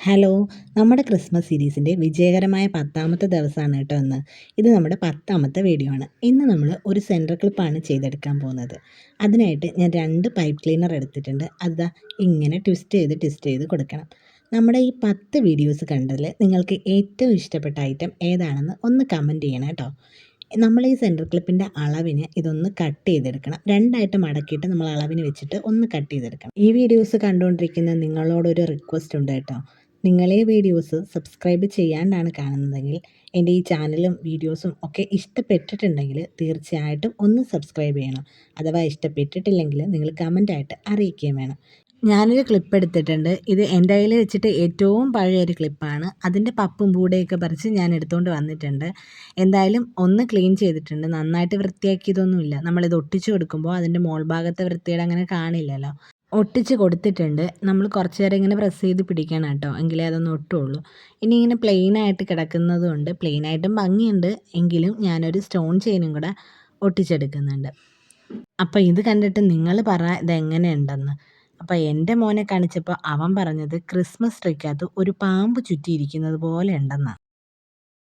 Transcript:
Hello! നമ്മുടെ Christmas സീരീസിൻ്റെ വിജയകരമായ 10ാമത്തെ ദിവസമാണ് കേട്ടോ ഇന്ന്. ഇത് നമ്മുടെ 10ാമത്തെ വീഡിയോ ആണ്. ഇന്ന് നമ്മൾ ഒരു സെൻറ്റർ ക്ലിപ്പാണ് ചെയ്തെടുക്കാൻ പോകുന്നത്. അതിനായിട്ട് ഞാൻ 2 പൈപ്പ് ക്ലീനർ എടുത്തിട്ടുണ്ട്. അത് ഇങ്ങനെ ട്വിസ്റ്റ് ചെയ്ത് കൊടുക്കണം. നമ്മുടെ ഈ 10 വീഡിയോസ് കണ്ടതിൽ നിങ്ങൾക്ക് ഏറ്റവും ഇഷ്ടപ്പെട്ട ഐറ്റം ഏതാണെന്ന് ഒന്ന് കമൻറ്റ് ചെയ്യണം കേട്ടോ. നമ്മൾ ഈ സെൻറ്റർ ക്ലിപ്പിൻ്റെ അളവിന് ഇതൊന്ന് കട്ട് ചെയ്തെടുക്കണം. 2ആയിട്ട് മടക്കിയിട്ട് നമ്മൾ അളവിന് വെച്ചിട്ട് ഒന്ന് കട്ട് ചെയ്തെടുക്കണം. ഈ വീഡിയോസ് കണ്ടുകൊണ്ടിരിക്കുന്ന നിങ്ങളോടൊരു റിക്വസ്റ്റ് ഉണ്ട് കേട്ടോ. നിങ്ങളെ വീഡിയോസ് സബ്സ്ക്രൈബ് ചെയ്യാണ്ടാണ് കാണുന്നതെങ്കിൽ എൻ്റെ ഈ ചാനലും വീഡിയോസും ഒക്കെ ഇഷ്ടപ്പെട്ടിട്ടുണ്ടെങ്കിൽ തീർച്ചയായിട്ടും ഒന്ന് സബ്സ്ക്രൈബ് ചെയ്യണം. അഥവാ ഇഷ്ടപ്പെട്ടിട്ടില്ലെങ്കിൽ നിങ്ങൾ കമൻറ്റായിട്ട് അറിയിക്കുകയും വേണം. ഞാനൊരു ക്ലിപ്പ് എടുത്തിട്ടുണ്ട്. ഇത് എൻ്റെ കയ്യിൽ വെച്ചിട്ട് ഏറ്റവും പഴയൊരു ക്ലിപ്പാണ്. അതിൻ്റെ പപ്പും പൂടയൊക്കെ പറിച്ച് ഞാൻ എടുത്തുകൊണ്ട് വന്നിട്ടുണ്ട്. എന്തായാലും ഒന്ന് ക്ലീൻ ചെയ്തിട്ടുണ്ട്. നന്നായിട്ട് വൃത്തിയാക്കിയതൊന്നുമില്ല. നമ്മളിത് ഒട്ടിച്ച് കൊടുക്കുമ്പോൾ അതിൻ്റെ മോൾ ഭാഗത്തെ വൃത്തിയുടെ അങ്ങനെ കാണില്ലല്ലോ. ഒട്ടിച്ച് കൊടുത്തിട്ടുണ്ട്. നമ്മൾ കുറച്ച് നേരം ഇങ്ങനെ പ്രസ് ചെയ്ത് പിടിക്കണം കേട്ടോ, എങ്കിലേ അതൊന്ന് ഒട്ടുള്ളൂ. ഇനി ഇങ്ങനെ പ്ലെയിനായിട്ട് കിടക്കുന്നതും ഉണ്ട്. പ്ലെയിനായിട്ടും ഭംഗിയുണ്ട്. എങ്കിലും ഞാനൊരു സ്റ്റോൺ ചെയിനും കൂടെ ഒട്ടിച്ചെടുക്കുന്നുണ്ട്. അപ്പോൾ ഇത് കണ്ടിട്ട് നിങ്ങൾ പറ ഇതെങ്ങനെയുണ്ടെന്ന്. അപ്പോൾ എൻ്റെ മോനെ കാണിച്ചപ്പോൾ അവൻ പറഞ്ഞത് ക്രിസ്മസ് ട്രീക്കകത്ത് ഒരു പാമ്പ് ചുറ്റിയിരിക്കുന്നത് പോലെ ഉണ്ടെന്നാണ്.